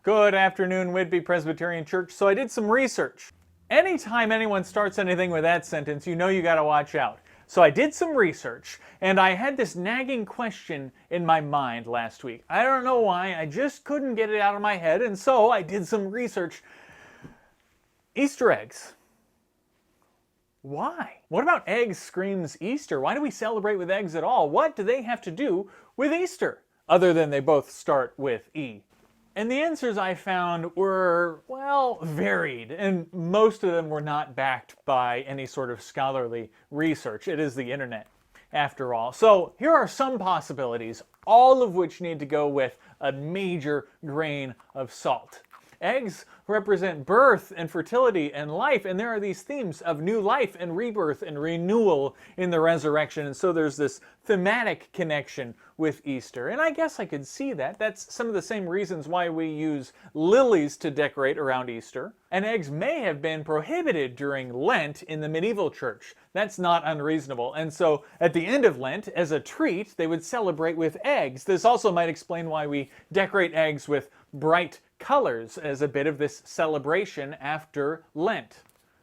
Good afternoon, Whitby Presbyterian Church. So I did some research. Anytime anyone starts anything with that sentence, you know you gotta watch out. So I did some research, and I had this nagging question in my mind last week. I don't know why, I just couldn't get it out of my head, and so I did some research. Easter eggs. Why? What about eggs screams Easter? Why do we celebrate with eggs at all? What do they have to do with Easter? Other than they both start with E. And the answers I found were, well, varied, and most of them were not backed by any sort of scholarly research. It is the internet, after all. So here are some possibilities, all of which need to go with a major grain of salt. Eggs represent birth and fertility and life, and there are these themes of new life and rebirth and renewal in the resurrection, and so there's this thematic connection with Easter. And I guess I could see that. That's some of the same reasons why we use lilies to decorate around Easter. And eggs may have been prohibited during Lent in the medieval church. That's not unreasonable. And so at the end of Lent, as a treat, they would celebrate with eggs. This also might explain why we decorate eggs with bright colors as a bit of this celebration after Lent.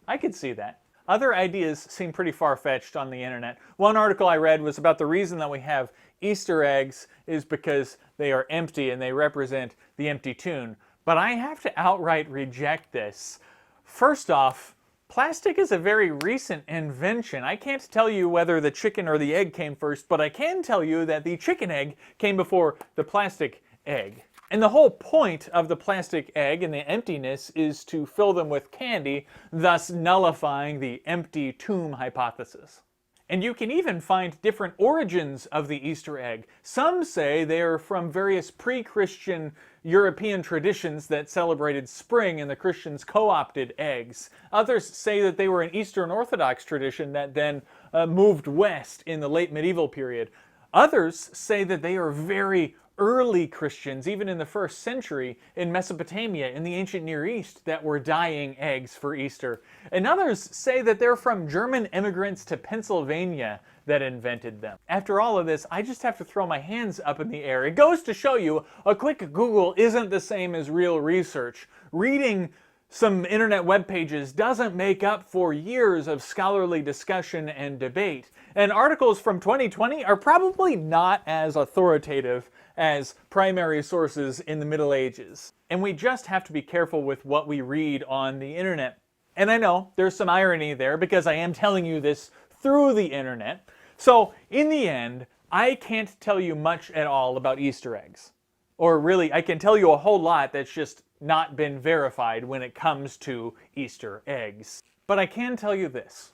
I could see that. Other ideas seem pretty far-fetched on the internet. One article I read was about the reason that we have Easter eggs is because they are empty and they represent the empty tomb. But I have to outright reject this. First off, plastic is a very recent invention. I can't tell you whether the chicken or the egg came first, but I can tell you that the chicken egg came before the plastic egg. And the whole point of the plastic egg and the emptiness is to fill them with candy, thus nullifying the empty tomb hypothesis. And you can even find different origins of the Easter egg. Some say they are from various pre-Christian European traditions that celebrated spring and the Christians co-opted eggs. Others say that they were an Eastern Orthodox tradition that then moved west in the late medieval period. Others say that they are very early Christians, even in the 1st century, in Mesopotamia, in the ancient Near East, that were dyeing eggs for Easter. And others say that they're from German immigrants to Pennsylvania that invented them. After all of this, I just have to throw my hands up in the air. It goes to show you, a quick Google isn't the same as real research. Reading some internet web pages doesn't make up for years of scholarly discussion and debate. And articles from 2020 are probably not as authoritative as primary sources in the Middle Ages. And we just have to be careful with what we read on the internet. And I know there's some irony there because I am telling you this through the internet. So in the end, I can't tell you much at all about Easter eggs. Or really, I can tell you a whole lot that's just not been verified when it comes to Easter eggs. But I can tell you this.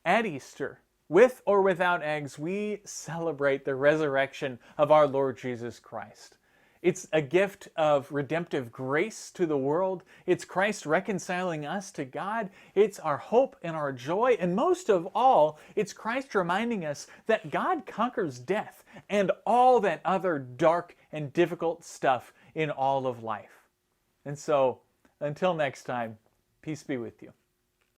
At Easter, with or without eggs, we celebrate the resurrection of our Lord Jesus Christ. It's a gift of redemptive grace to the world. It's Christ reconciling us to God. It's our hope and our joy. And most of all, it's Christ reminding us that God conquers death and all that other dark and difficult stuff in all of life. And so, until next time, peace be with you.